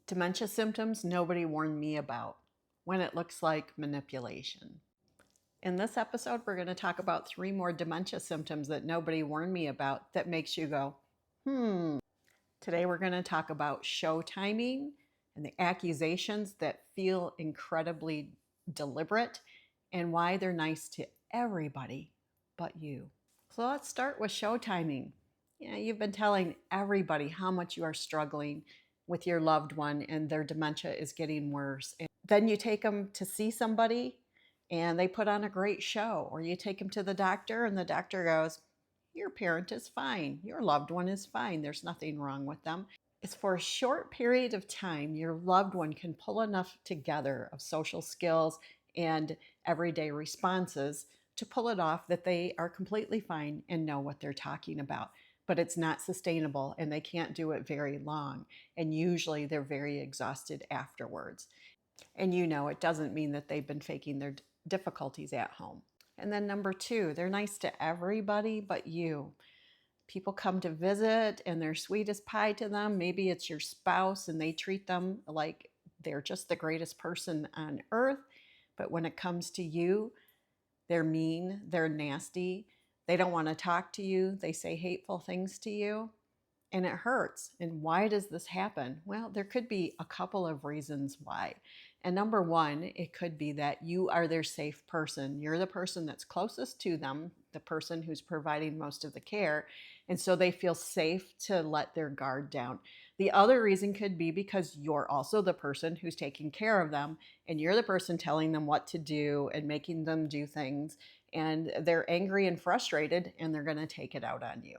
Dementia symptoms nobody warned me about when it looks like manipulation. In this episode, we're going to talk about 3 more dementia symptoms that nobody warned me about that makes you go, hmm. Today, we're going to talk about show timing and the accusations that feel incredibly deliberate and why they're nice to everybody but you. So let's start with show timing. You've been telling everybody how much you are struggling with your loved one and their dementia is getting worse. And then you take them to see somebody and they put on a great show, or you take them to the doctor and the doctor goes, your parent is fine. Your loved one is fine. There's nothing wrong with them. It's for a short period of time, your loved one can pull enough together of social skills and everyday responses to pull it off that they are completely fine and know what they're talking about. But it's not sustainable and they can't do it very long. And usually they're very exhausted afterwards. And it doesn't mean that they've been faking their difficulties at home. And then number 2, they're nice to everybody but you. People come to visit and they're sweet as pie to them. Maybe it's your spouse and they treat them like they're just the greatest person on earth. But when it comes to you, they're mean, they're nasty, they don't want to talk to you, they say hateful things to you, and it hurts. And why does this happen? Well, there could be a couple of reasons why. And number 1, it could be that you are their safe person. You're the person that's closest to them, the person who's providing most of the care. And so they feel safe to let their guard down. The other reason could be because you're also the person who's taking care of them, and you're the person telling them what to do and making them do things. And they're angry and frustrated, and they're going to take it out on you.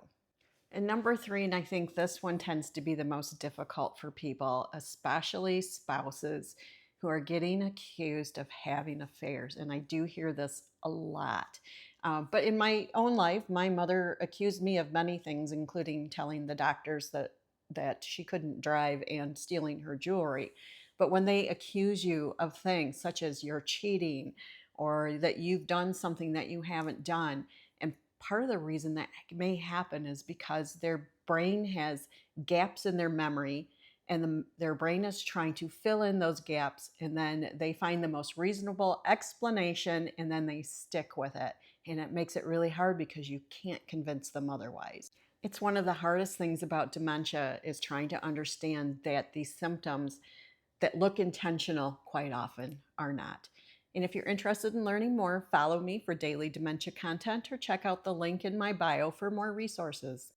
And number 3, and I think this one tends to be the most difficult for people, especially spouses who are getting accused of having affairs. And I do hear this a lot. But in my own life, my mother accused me of many things, including telling the doctors that she couldn't drive and stealing her jewelry. But when they accuse you of things such as you're cheating or that you've done something that you haven't done, and part of the reason that may happen is because their brain has gaps in their memory, and their brain is trying to fill in those gaps, and then they find the most reasonable explanation and then they stick with it. And it makes it really hard because you can't convince them otherwise. It's one of the hardest things about dementia is trying to understand that these symptoms that look intentional quite often are not. And if you're interested in learning more, follow me for daily dementia content or check out the link in my bio for more resources.